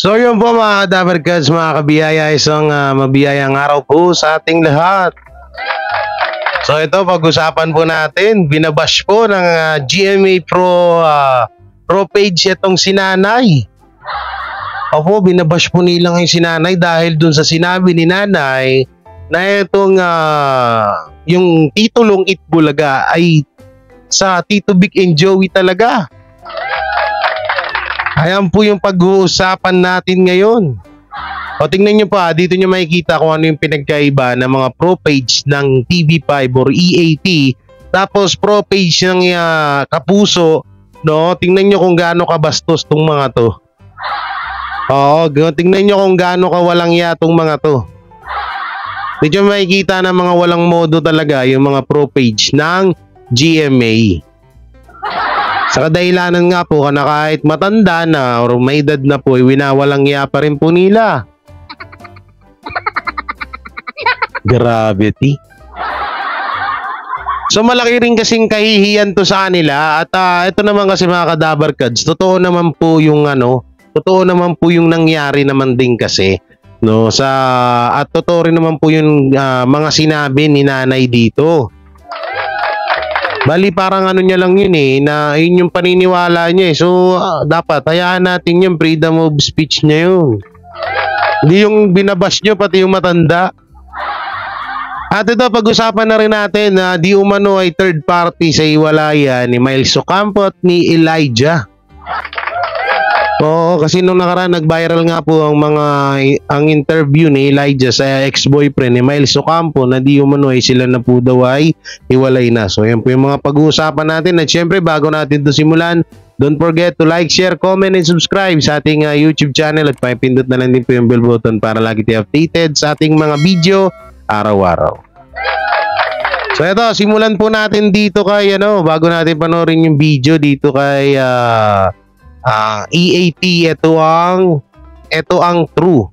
So yun po mga Dabarkads, mga kabiyaya, isang mabiyayang araw po sa ating lahat. So ito, pag-usapan po natin, binabash po ng GMA Pro page itong sinanay. Opo, binabash po nilang yung sinanay dahil dun sa sinabi ni nanay na itong yung titulong Itbulaga ay sa Tito Vic and Joey talaga. Ayan po yung pag-uusapan natin ngayon. O tingnan nyo pa, dito nyo makikita kung ano yung pinagkaiba ng mga pro page ng TV5 or EAT, tapos pro page ng Kapuso, no? Tingnan nyo kung gaano kabastos tong mga to. Oo, tingnan nyo kung gaano kawalang ya tong mga to. Dito nyo makikita na mga walang modo talaga yung mga pro page ng GMA. Sa kadahilanan nga po na kahit matanda na or may edad na po, winawalang iya pa rin po nila. Gravity. So malaki rin kasing kahihiyan to sa kanila at ito naman kasi mga Kadabarkads, totoo naman po yung nangyari naman din kasi no at totoo rin naman po yung mga sinabi ni nanay dito. Bali parang ano niya lang yun na yun yung paniniwala niya So dapat hayaan natin yung freedom of speech niya yun. Hindi yung binabash nyo pati yung matanda. At ito, pag-usapan na rin natin na di umano ay third party sa iwalayan ni Miles Ocampo at ni Elijah. Oo, kasi nung nakaraan nag-viral nga po ang interview ni Elijah sa ex-boyfriend ni Miles Ocampo na di umano ay sila na po daw ay hiwalay na. So yan po yung mga pag-uusapan natin at syempre bago natin ito simulan, don't forget to like, share, comment, and subscribe sa ating YouTube channel at pakipindot na lang din po yung bell button para lagi tayo updated sa ating mga video araw-araw. So ito, simulan po natin dito kay bago natin panoorin yung video dito kay EAT, ito ang true,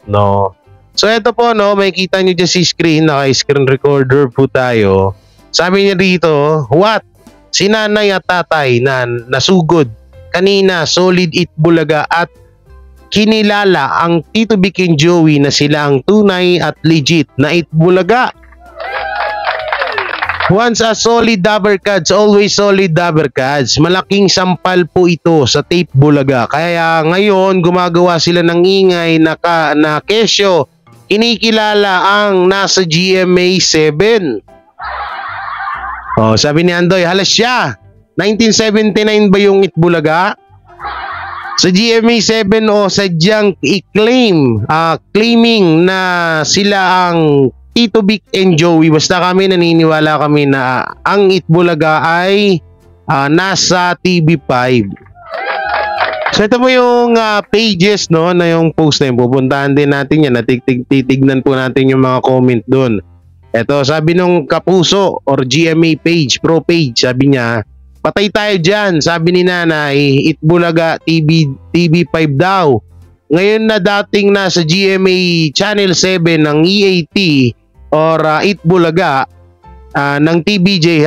no. So ito po, makikita niyo dyan si screen, naka-screen recorder po tayo. Sabi niya dito, what? Si nanay at tatay na nasugod kanina, solid Itbulaga at kinilala ang Tito Vic and Joey na sila ang tunay at legit na Itbulaga. Once a solid Dabarkads, always solid Dabarkads. Malaking sampal po ito sa tape Bulaga. Kaya ngayon gumagawa sila ng ingay na kesyo kinikilala ang nasa GMA 7. Oh, sabi ni Andoy, halas siya. 1979 ba yung Itbulaga? Sa GMA 7 o sadyang claiming na sila ang Tito Vic and Joey. Basta kami naniniwala kami na ang Itbulaga ay nasa TV5. So ito po yung pages na yung post na yun. Pupuntahan din natin yan. Titignan po natin yung mga comment doon. Ito sabi nung Kapuso or GMA page, pro page, sabi niya, patay tayo dyan. Sabi ni nanay, Itbulaga TV5 daw. Ngayon na dating nasa GMA Channel 7 ng EAT or Itbulaga ng TVJ,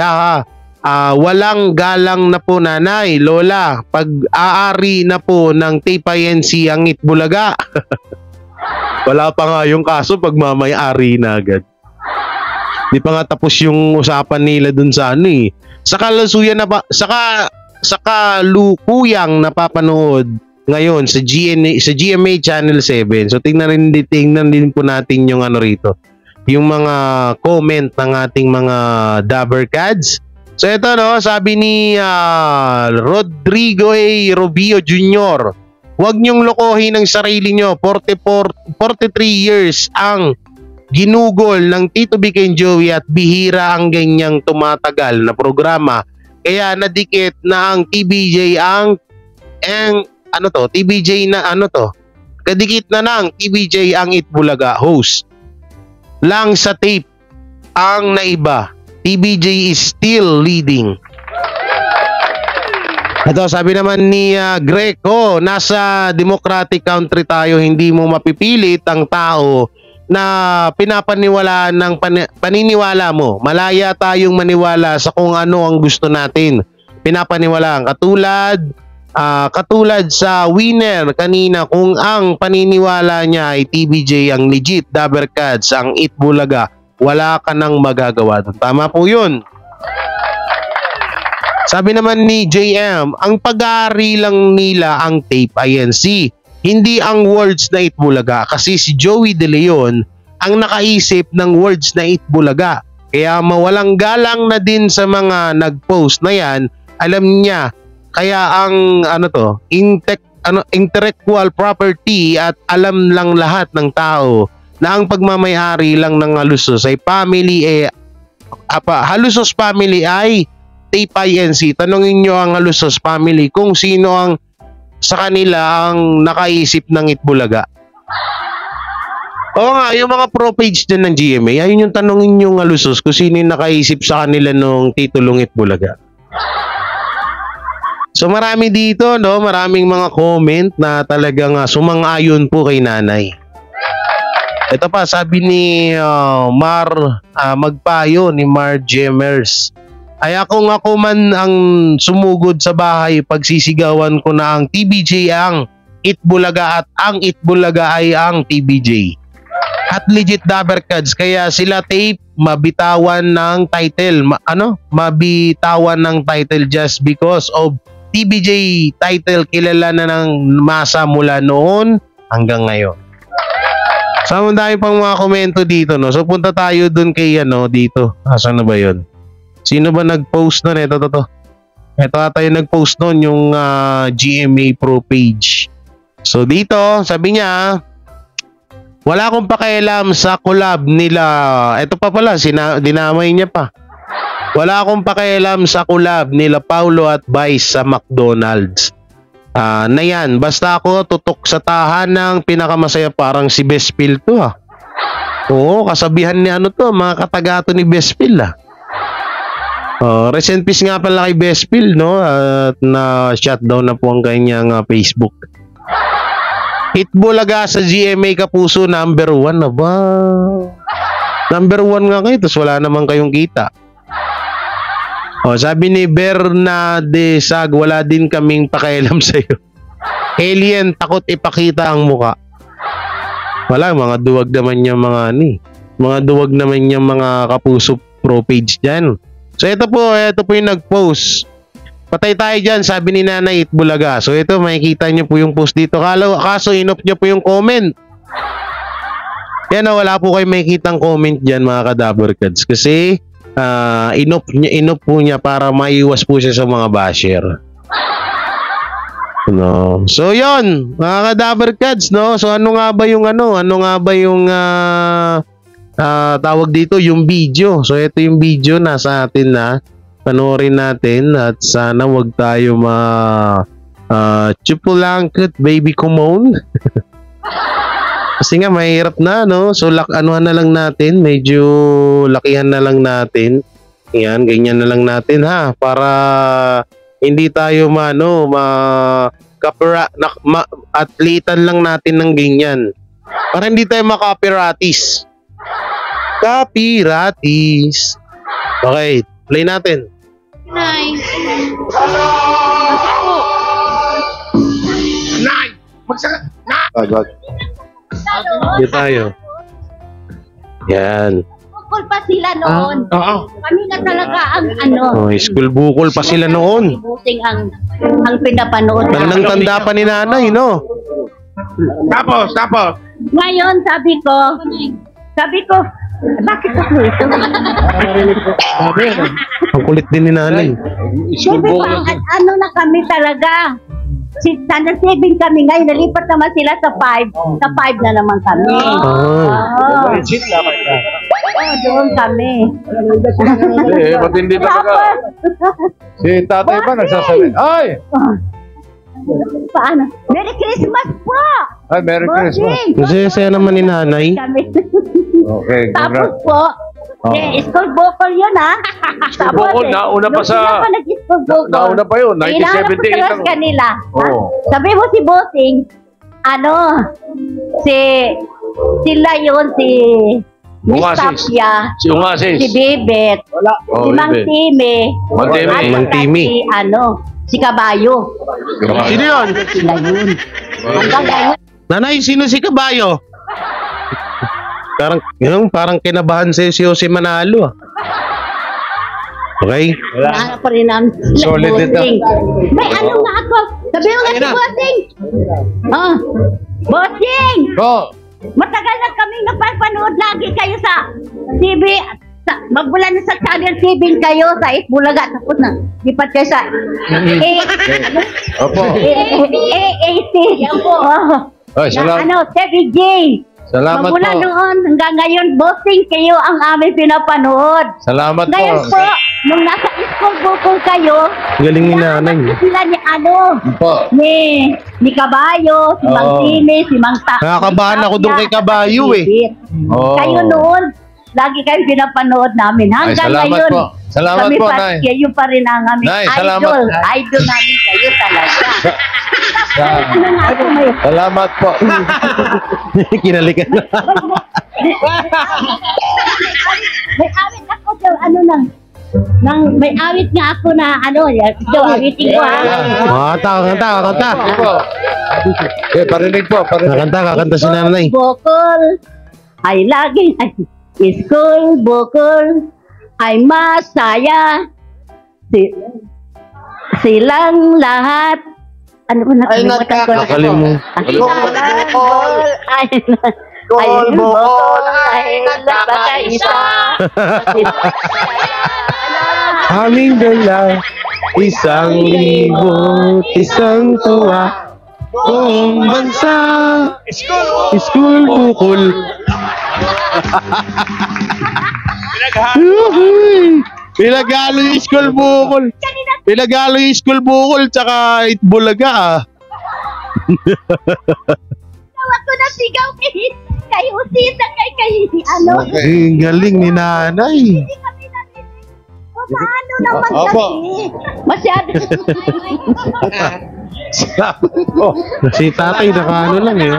walang galang na po nanay, lola, pag-aari na po ng TPNC ang Itbulaga. Wala pa nga yung kaso pag mamay-ari na agad. Di pa nga tapos yung usapan nila dun sa sa kalusuyan na sa kalukuyang napapanood ngayon sa GMA Channel 7. So tingnan din po natin yung rito, yung mga comment ng ating mga Dabarkads. So ito sabi ni Rodrigo A. Rubio Jr., huwag niyong lokohin ang sarili niyo. 43 years ang ginugol ng Tito Vic and Joey at bihira ang ganyang tumatagal na programa. Kaya nadikit na ang TVJ TVJ na kadikit na ng TVJ ang Itbulaga host lang sa tape ang naiba. TVJ is still leading. Ito sabi naman ni Greco, nasa democratic country tayo, hindi mo mapipilit ang tao na pinapaniwalaan ng paniniwala mo. Malaya tayong maniwala sa kung ano ang gusto natin. Pinapaniwalaan katulad katulad sa winner kanina, kung ang paniniwala niya ay TBJ ang legit Dabber Cats, ang Itbulaga, wala ka nang magagawa doon. Tama po yun. Sabi naman ni JM, ang pag-aari lang nila ang tape INC, hindi ang words na Itbulaga, kasi si Joey De Leon ang nakaisip ng words na Itbulaga. Kaya mawalang galang na din sa mga nag-post na yan, alam niya, kaya ang intellectual property at alam lang lahat ng tao na ang pagmamayari lang ng Halusos ay Halusos family ay tape INC. Tanungin nyo ang Halusos family kung sino ang sa kanila ang nakaisip ng Itbulaga. Oo nga, yung mga pro page din ng GMA, ayun yung tanungin nyo ng Halusos kung sino yung nakaisip sa kanila nung titulong Itbulaga. So marami dito, no? Maraming mga comment na talagang sumang-ayon po kay nanay. Ito pa, sabi ni Magpayo, ni Mar Gemers. Ay ako man ang sumugod sa bahay, pagsisigawan ko na ang TBJ ang Itbulaga at ang Itbulaga ay ang TBJ. At legit Dabber Cats, kaya sila tape mabitawan ng title. Mabitawan ng title just because of TBJ title, kilala na ng masa mula noon hanggang ngayon. So, dahil pang mga komento dito, no? So, punta tayo dun kay, dito. Asan na ba yun? Sino ba nag-post nun? Ito. Ito ata yung nag-post nun, yung GMA Pro page. So, dito, sabi niya, wala akong pakialam sa collab nila. Ito pa pala, dinamay niya pa. Wala akong pakialam sa collab nila Paulo at Vice sa McDonald's. Na yan, basta ako tutok sa tahanang pinakamasaya, parang si Bespil to Oo, kasabihan ni mga katagato ni Bespil Rest in peace nga pala kay Bespil, no? At na shutdown na po ang kanyang Facebook. Itbulaga sa GMA Kapuso, number 1 na ba? Number 1 nga kayo, tapos wala naman kayong kita. Sabi ni Bernade Sag, wala din kaming pakialam sa'yo. Alien, takot ipakita ang muka. Wala, mga duwag naman yung mga duwag naman yung mga Kapuso Pro page dyan. So ito po yung nag-post. Patay tayo dyan, sabi ni Nanay Itbulaga. So ito, makikita nyo po yung post dito. Kaso inop nyo po yung comment. Yan, wala po kayo makikitang comment dyan, mga ka-Dabber Cats. Kasi inop po niya para maiwas po siya sa mga basher. No. So yon, mga ka-Dabber Cats, no? So ano nga ba yung tawag dito, yung video. So ito yung video nasa atin na panoorin natin at sana wag tayo chupulangkot baby kumon. Kasi nga mahirap na, no? So anuhan na lang natin, medyo lakihan na lang natin. Yan, ganyan na lang natin para hindi tayo atlitan lang natin ng ganyan. Para hindi tayo makapiratis. Kapiratis. Okay, play natin. Nice. Dito tayo. Yan. Bukol pa sila noon. Kami na talaga ang School bukol pa sila noon. Busing ang pinapanood. Tandang-tanda pa ni nanay, no? Tapos. Ngayon, sabi ko, bakit ako ito? Ang kulit din ni nanay. Sabi ko, na kami talaga. Sana 7 kami ngayon, nalipat naman sila sa 5. Sa 5 na naman kami. Doon kami. Ba't hindi talaga? Si tatay ba nagsasabi? Ay! Paano? Merry Christmas po! Ay, Merry Christmas. Masaya naman ni nanay. Okay, tapos po, school vocal yun School vocal, nauna pa sa... Nauna pa yun, 1978 lang. Kanila. Oo. Sabi mo si Bossing, sila yun, si Miss Tapia, si Ungasis, si Bibet, si Mang Time, Mang Time, si si Kabayo. Sino yun? Sila yun. Hanggang ngayon, Nanay, sino si Kabayo? Parang kinabahan si Jose Manalo. Okay? hinahanap pa rin namin sila, Solid ito. Bossing. May ano nga ako. Sabi mo nga si Bossing. Bossing! Matagal na kami napapanood lagi kayo sa TV. Magmula na sa Channel 7 kayo sa Itbulaga. Tapos na, lipat kayo sa Opo. AAC. Yan po. Ay, salamat. Terry J. Salamat Magmula po. noon hanggang ngayon, Bossing, kayo ang aming pinapanood. Salamat Ngayon po. po, nung nasa school bukol kayo, Galing ni nanay. sila ni Po. ni Kabayo, si Mang Oo. Tine, si Mang Ta. Nakakabahan ako doon kay Kabayo eh. Oo. Kayo noon, lagi kayo pinapanood namin. Ay, Hanggang salamat ngayon, po. Salamat kami po, pa, Nay. kayo pa rin ang aming Nay, idol. salamat. Idol namin kayo talaga. Ano nga ako may Salamat po. Kinalikan na. may awit ako daw, may awit nga ako na awitin ko ha. Kanta. Po. Parinig po. Parinig. Kakanta si nanay. Bukol ay laging school bukol ay masaya. Silang lahat. Ano ba nakalimutan ko? Nakalimutan. Bukol ay nagkakaisa. Aming dala, isang libot, isang tuwa. Buong bansa, school bukol. Pinagalo yung school bukol. Pinagalo yung school bukol tsaka Itbulaga ah. Ako na sigaw kay Usita, kay Ang galing ni nanay. Hindi kami narinig. Paano naman Opo. kasi? Masyado. Salamat po. Si tatay nakaano lang eh.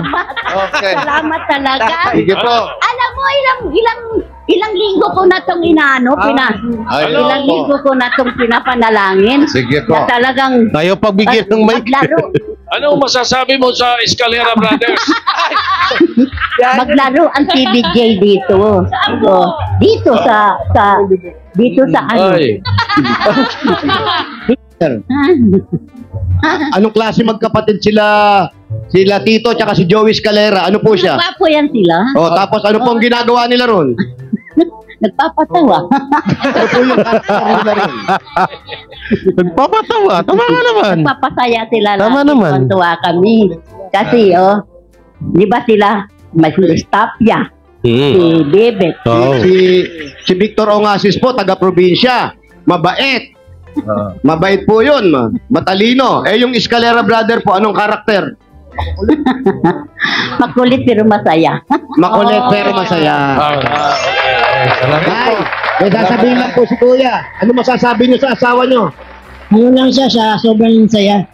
Okay. Salamat talaga. Sige po. Alam mo, ilang linggo ko na itong inaano, Ay, ilang po. linggo ko na itong pinapanalangin. Sige po. Na talagang Ayaw pagbigyan ng mic. maglaro. Anong masasabi mo sa Escalera Brothers? Maglaro ang TVJ dito. Oh, dito sa ano. Ay. Anong klase magkapatid sila Tito at si Joey Escalera? Ano po siya? Gwapo yan sila. Oh, tapos ano po ang ginagawa nila ron? Nagpapatawa. Ano po yung karakter nila ron? Nagpapatawa. Tama ka naman. Nagpapasaya sila. Tama lagi. naman. Tuwa kami. Kasi, di ba sila, may staff niya, si Bebet. Oo. Si Victor Ongasis po, taga-probinsya. Mabait. Mabait po yun. Matalino. Eh yung Escalera brother po, anong karakter? Makulit pero masaya. Makulit pero masaya. Salamat po. Ay, may sasabihin lang po si Kuya. Ano masasabi niyo sa asawa niyo? Ano lang siya, sobrang saya.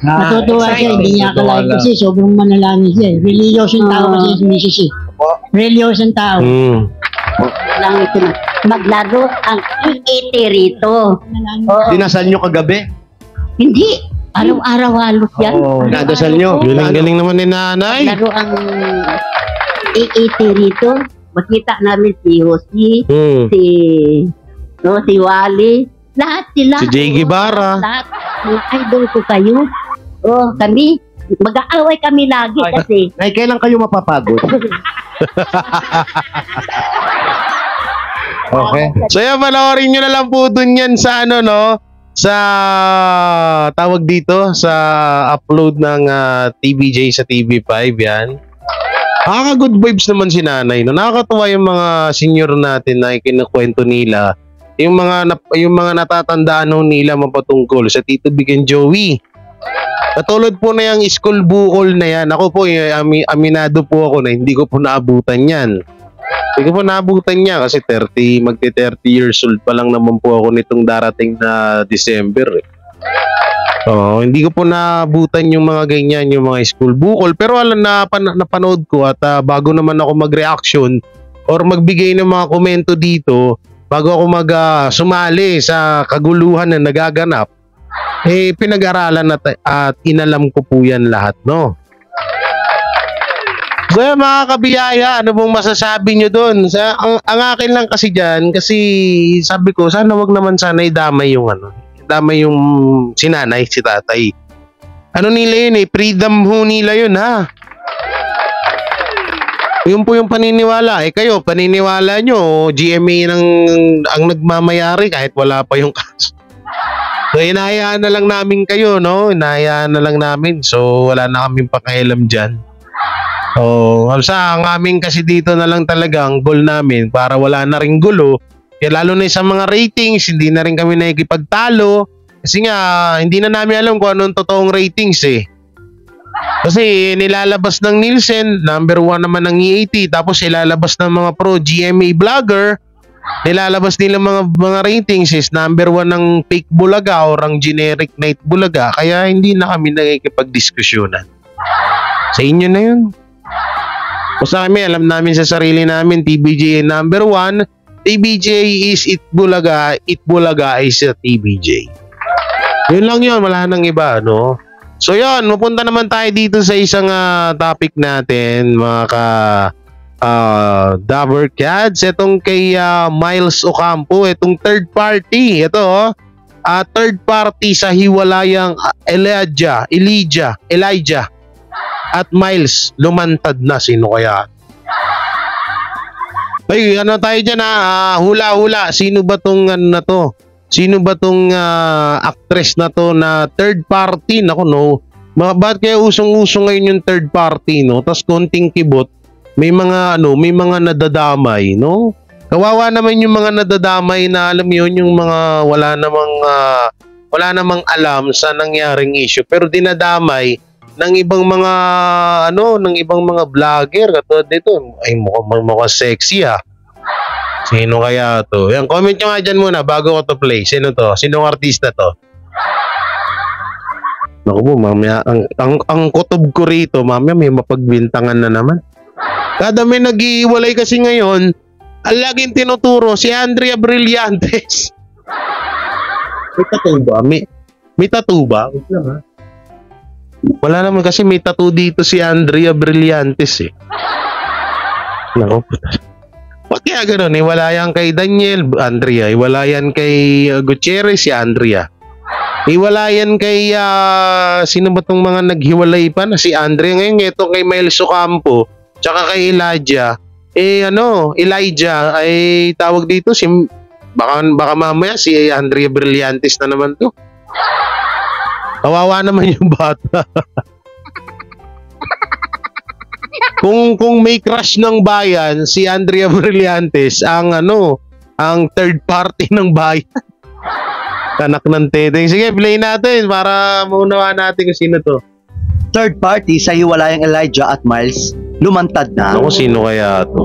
Natutuwa siya, hindi niya akalain kasi sobrang manalangin siya. Reliyosong tao kasi si Mrs. Reliyosong tao. Lang ito na. Maglaro ang EAT rito. Oo. Dinasal niyo kagabi? Hindi. Araw-araw halos yan. Dinadasal niyo? Galing naman ni nanay. Maglaro ang EAT rito. Makita namin si Josie, si Wally, lahat sila. Si Jay Guevara. Lahat. Mga idol ko kayo. Oh, kami. Mag-aaway kami lagi kasi. Ay, kailan kayo mapapagod? Okay. So yan, panoorin nyo na lang po dun yan sa ano no, sa tawag dito, sa upload ng TVJ sa TV5 yan. Nakaka-good vibes naman si nanay. No? Nakakatuwa yung mga senior natin na ikinukwento nila. Yung mga natatandaan ho nila mapatungkol sa Tito Big and Joey. Katulad po na yung school bukol na yan. Ako po, aminado po ako na hindi ko po naabutan yan. Hindi ko po naabutan niya kasi magti-30 years old pa lang naman po ako nitong darating na December. Hindi ko po naabutan yung mga ganyan, yung mga school bukol. Pero alam na napanood ko at bago naman ako mag-reaction or magbigay ng mga komento dito, bago ako sumali sa kaguluhan na nagaganap, pinag-aralan at inalam ko po yan lahat, no? So mga kabiyaya, ano pong masasabi nyo doon? Ang akin lang kasi dyan, kasi sabi ko, sana wag naman sana idamay yung damay yung sinanay, si tatay. Ano nila yun freedom ho nila yun ha. Yun po yung paniniwala. Kayo, paniniwala nyo, GMA ang nagmamayari kahit wala pa yung kaso. So inahayaan na lang namin kayo, no? Inahayaan na lang namin. So wala na kaming pakialam dyan. Ang amin kasi dito na lang talaga ang goal namin para wala na ring gulo. Kaya lalo na sa mga ratings, hindi na rin kami nakikipagtalo. Kasi nga, hindi na namin alam kung anong totoong ratings Kasi nilalabas ng Nielsen, number 1 naman ng EAT, tapos ilalabas ng mga pro GMA vlogger, nilalabas nila mga ratings is number 1 ng fake bulaga or ang generic night bulaga. Kaya hindi na kami nakikipagdiskusyonan. Sa inyo na yun. Basta kami, alam namin sa sarili namin, TBJ number 1, TBJ is Itbulaga is TBJ. Yun lang yun, wala nang iba, no? So yun, mapunta naman tayo dito sa isang topic natin, mga Dabber Cats. Itong kay Miles Ocampo, itong third party, ito third party sa hiwalayang Elijah at Miles lumantad na. Sino kaya? Ay, ano tayo dyan hula-hula. Sino ba tong na to? Sino ba tong actress na to na third party? Naku, no. Bakit kaya usong-usong ngayon yung third party, no? Tapos konting kibot, may mga nadadamay, no? Kawawa naman yung mga nadadamay na alam yun, yung mga wala namang alam sa nangyaring issue pero dinadamay ng ibang mga vlogger katulad nito. Ay, mukhang sexy Sino kaya to? Yan, comment nyo nga dyan muna bago ko to play. Sino to? Sinong artista to? Naku po, mamaya ang kutob ko rito, mamaya may mapagbintangan na naman. Kada may nag-iiwalay kasi ngayon, ang laging tinuturo si Andrea Brillantes. May tattoo ba? May tattoo ba? Wait lang Wala naman kasi may tattoo dito si Andrea Brillantes Naku, Ba't kaya gano'n? Wala yan kay Daniel, Andrea. Wala yan kay Gutierrez, si Andrea. Wala yan kay sino ba tong mga naghiwalay pa na si Andrea. Ngayon ito kay Miles Ocampo tsaka kay Elijah. Elijah ay tawag dito si baka mamaya si Andrea Brillantes na naman to. Kawawa naman yung bata. Kung may crush ng bayan, si Andrea Brillantes ang third party ng bayan. Kanak ng teteng. Sige, play natin para maunawa natin kung sino to. Third party sa hiwalayang Elijah at Miles lumantad na. Ako, sino kaya to?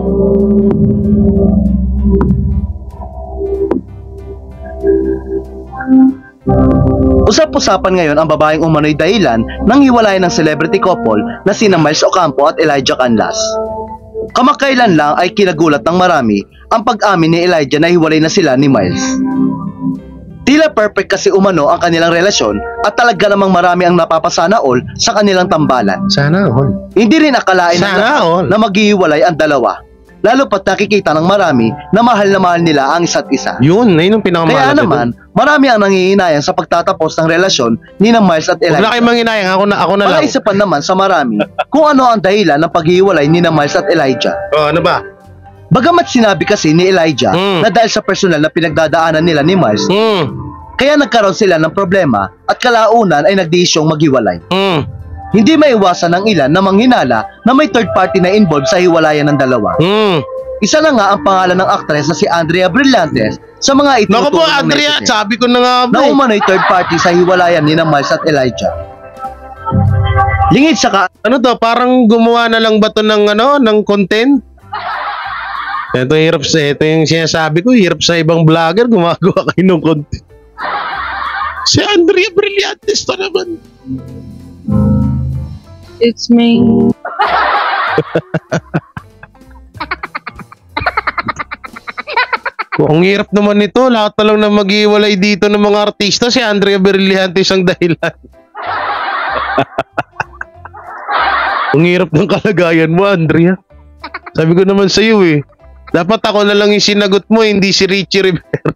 Usap-usapan ngayon ang babaeng umano'y dahilan ng hiwalayan ng celebrity couple na sina Miles Ocampo at Elijah Canlas. Kamakailan lang ay kinagulat ng marami ang pag-amin ni Elijah na hiwalay na sila ni Miles. Tila perfect kasi umano ang kanilang relasyon at talaga namang marami ang napapasana all sa kanilang tambalan. Sana all. Hindi rin akalain na maghihiwalay ang dalawa. Lalo pat nakikita ng marami na mahal nila ang isa't isa. Yun ang pinakamahalaga. Kaya naman, marami ang nangihinayang sa pagtatapos ng relasyon ni na Miles at Elijah. Wala kayong manghinayang, ako na lang. Palaisipan naman sa marami kung ano ang dahilan ng paghihiwalay ni na Miles at Elijah. Ano ba? Bagamat sinabi kasi ni Elijah na dahil sa personal na pinagdadaanan nila ni Miles, kaya nagkaroon sila ng problema at kalaunan ay nagdesisyong maghiwalay. Hindi maiwasan ng ilan na manghinala na may third party na involved sa hiwalayan ng dalawa. Isa na nga ang pangalan ng aktres na si Andrea Brillantes sa mga Naku po, Andrea, sabi ko na nga na umano'y third party sa hiwalayan ni na Miles at Elijah. Lingid sa ano to, parang gumawa na lang ba to ng content? Ito yung sinasabi ko, hirap sa ibang vlogger, gumagawa kayo ng content. Si Andrea Brillantes to naman. It's me. Ang hirap naman nito. Lahat na lang na mag-iwalay dito ng mga artista. Si Andrea Brillantes ang dahilan. Ang hirap ng kalagayan mo, Andrea. Sabi ko naman sa iyo eh. Dapat ako na lang yung sinagot mo, hindi si Richie Rivera.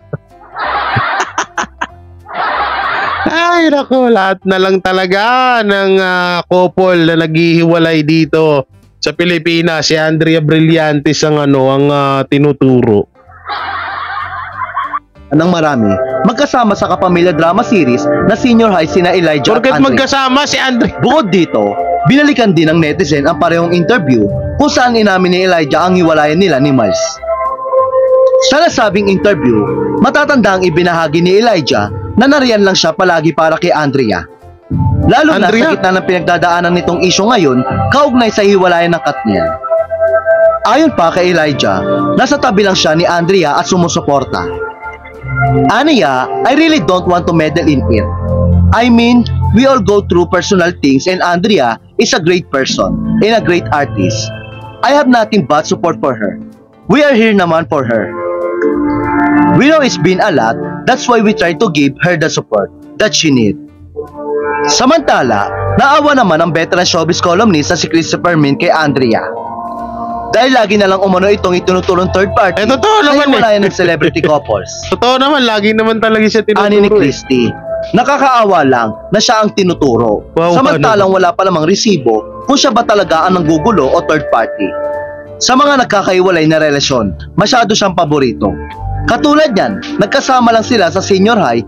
Ay, naku, lahat na lang talaga ng couple na naghihiwalay dito sa Pilipinas. Si Andrea Brillantes ang tinuturo. Ng marami, magkasama sa kapamilya drama series na Senior High sina Elijah Porket at Andre. magkasama si Andrea. Bukod dito, binalikan din ng netizen ang parehong interview kung saan inamin ni Elijah ang hiwalayan nila ni Miles. Sa nasabing interview, matatanda ang ibinahagi ni Elijah na nariyan lang siya palagi para kay Andrea. Lalo na Andrea? sa gitna ng pinagdadaanan nitong isyu ngayon, kaugnay sa hiwalayan ng Katniel. Ayon pa kay Elijah, nasa tabi lang siya ni Andrea at sumusuporta. Aniya, I really don't want to meddle in it. I mean, we all go through personal things and Andrea is a great person and a great artist. I have nothing but support for her. We are here naman for her. We know it's been a lot, that's why we try to give her the support that she need. Samantala, naawa naman ang veteran showbiz columnist na si Christopher Min kay Andrea. Dahil lagi na lang umano itong itinutulong third party totoo sa naman hiwalayan ng celebrity couples. Totoo naman, lagi naman talaga siya tinuturo. Ani ni Christy, nakakaawa lang na siya ang tinuturo. Wow, Samantalang wala pa namang resibo kung siya ba talaga ang nanggugulo o third party. Sa mga nagkakaiwalay na relasyon, masyado siyang paborito. Katulad yan, nagkasama lang sila sa senior high,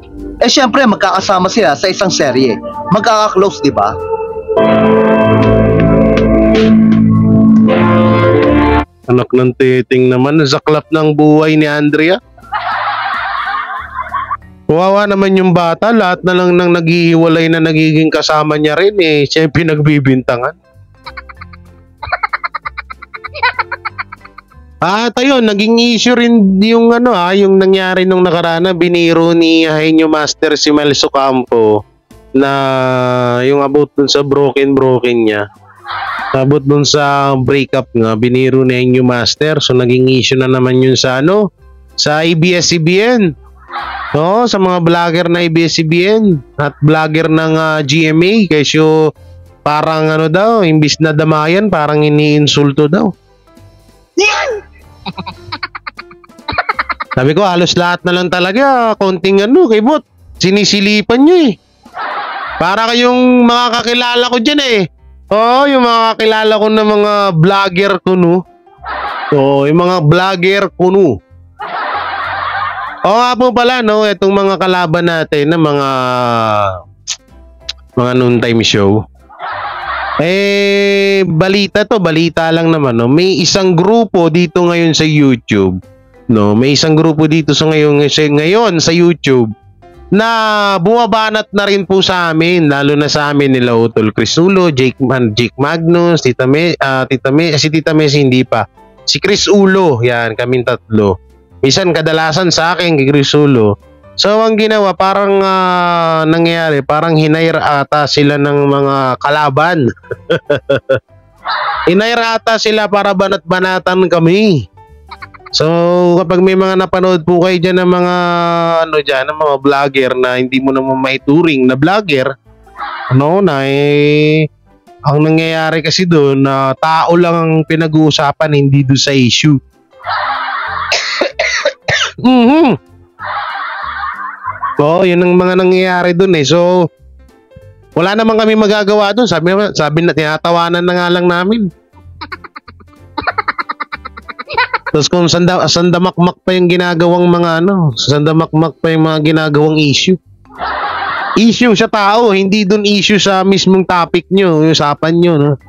syempre magkakasama sila sa isang serye. Magkaka-close, di ba? Anak ng titing naman, zaklap ng buhay ni Andrea. Kawawa naman yung bata, lahat na lang nang naghihiwalay na nagiging kasama niya rin siya yung pinagbibintangan. At ayun, naging issue rin yung yung nangyari nung nakaraan na biniro ni Henyo Master si Miles Ocampo na yung about dun sa broken niya. Abot dun sa breakup nga, biniro ni Henyo Master. So naging issue na naman yun sa sa ABS-CBN. So, sa mga vlogger na ABS-CBN at vlogger ng GMA, kasi parang daw, imbis na damayan, parang iniinsulto daw. Sabi ko, halos lahat na lang talaga, konting kay Bot, sinisilipan nyo Para kayong mga kakilala ko dyan Oo, yung mga kakilala ko na mga vlogger kuno. So, yung mga vlogger kuno. Oo nga po pala, itong mga kalaban natin na mga noontime show. Balita lang naman, May isang grupo dito ngayon sa YouTube, May isang grupo dito ngayon sa YouTube na bumabanat na rin po sa amin, lalo na sa amin nila Utol Crisulo, Jake Magnus, si Tita Messi hindi pa. Si Chris Ulo, yan, kaming tatlo. Minsan kadalasan sa akin kay Chris Ulo. So ang ginawa, parang nangyayari, parang hinire ata sila ng mga kalaban. Hinire ata sila para banat-banatan kami. So, kapag may mga napanood po kayo dyan ng mga ng mga vlogger na hindi mo naman maituring na vlogger, ang nangyayari kasi doon na tao lang ang pinag-uusapan, hindi doon sa issue. So, yun ang mga nangyayari doon So, wala naman kami magagawa doon. Sabi na, tinatawanan na nga lang namin. Tapos kung sandamakmak pa yung ginagawang mga sandamakmak pa yung mga ginagawang issue. Issue sa tao, hindi dun issue sa mismong topic nyo, yung usapan nyo,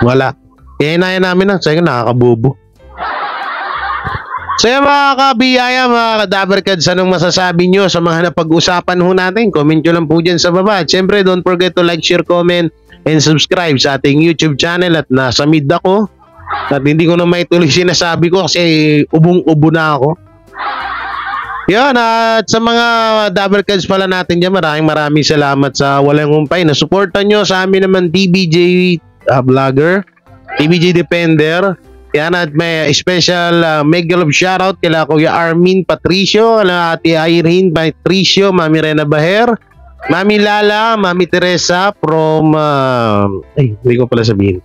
Wala. Kaya inaya namin sabi ko, nakakabobo. So yung mga kabiyaya, mga kadaberkads, anong masasabi nyo sa mga napag-usapan natin? Comment nyo lang po dyan sa baba. At syempre, don't forget to like, share, comment, and subscribe sa ating YouTube channel. At nasa mid ako. At hindi ko na maituloy sinasabi ko kasi ubong-ubo na ako. Yan, at sa mga double cards pala natin dyan, maraming salamat sa walang humpay na supportan nyo sa amin naman TBJ Vlogger, TBJ Defender, Yan, at may special mega love shoutout kila Kuya Armin Patricio, kila Ate Irene Patricio, Mami Rena Baher, Mami Lala, Mami Teresa from hindi ko pala sabihin.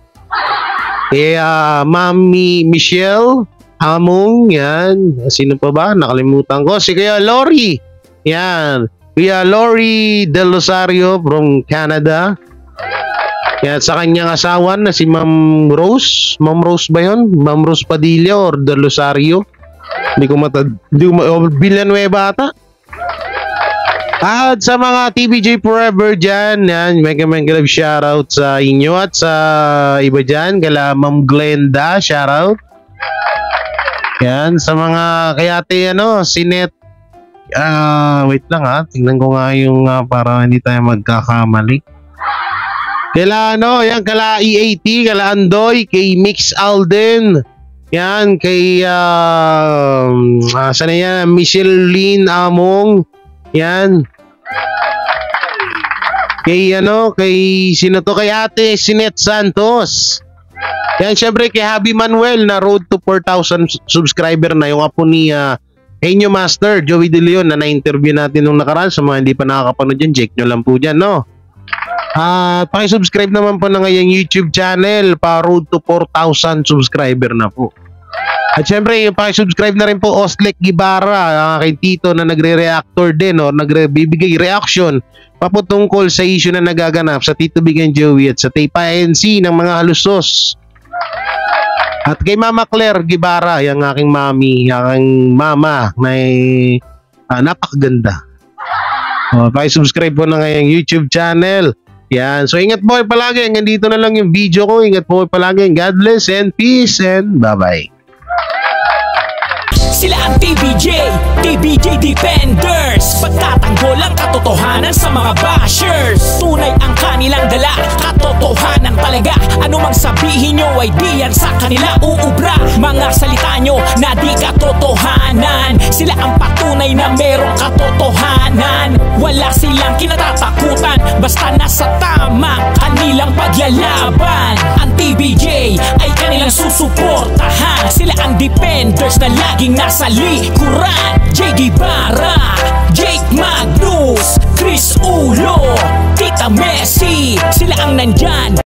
Mami Michelle Among, yan. Sino pa ba? Nakalimutan ko. Si Kuya Lori. Yan. Kuya Lori Del Rosario from Canada. Yan, sa kanyang asawa na si Ma'am Rose. Ma'am Rose ba yun? Ma'am Rose Padilla or Del Rosario? Hindi ko Villanueva ata. At sa mga TBJ Forever dyan, yan, mega love shoutout sa inyo at sa iba dyan, kala Ma'am Glenda, shoutout. Yan, sa mga kayate, Sinet, wait lang tingnan ko nga yung para hindi tayo magkakamali. Kala yan, kala EAT, kala Andoy, kay Mix Alden, yan, kay sana yan, Michelle Lynn Among, yan, kay kay sino to, kay Ate Sinet Santos, yan, syempre kay Habi Manuel na road to 4,000 subscriber na, yung apo ni Henyo Master Joey De Leon na na-interview natin nung nakaraan. Sa mga hindi pa nakakapanood dyan, check nyo lang po dyan, pakisubscribe naman po na ngayong YouTube channel, pa road to 4,000 subscriber na po. At syempre, pakisubscribe na rin po Oslek Gibara, kay Tito na nagre-reactor din o nagbibigay reaction paputungkol sa issue na nagaganap sa Tito Big and Joey at sa Tepa NC ng mga halusos. At kay Mama Claire Gibara, yung aking mami, aking mama na napakaganda. Pakisubscribe po na ngayong YouTube channel. Yan. So, ingat po kayo palagi. Hanggang dito na lang yung video ko. Ingat po kayo palagi. God bless and peace and bye-bye. Sila ang TBJ Defenders. Pagtatanggol ang katotohanan sa mga bashers. Tunay ang kanilang dala, katotohanan talaga. Ano mang sabihin nyo ay diyan sa kanila uubra. Mga salita nyo na di katotohanan. Sila ang patunay na merong katotohanan. Wala silang kinatatakutan, basta nasa tama kanilang paglalaban. Ang TBJ ay kanilang susuportahan. Sila ang defenders na laging nasa likuran. JD Barra, Jake Magnus, Chris Ulo, Tita Messi, sila ang nandyan.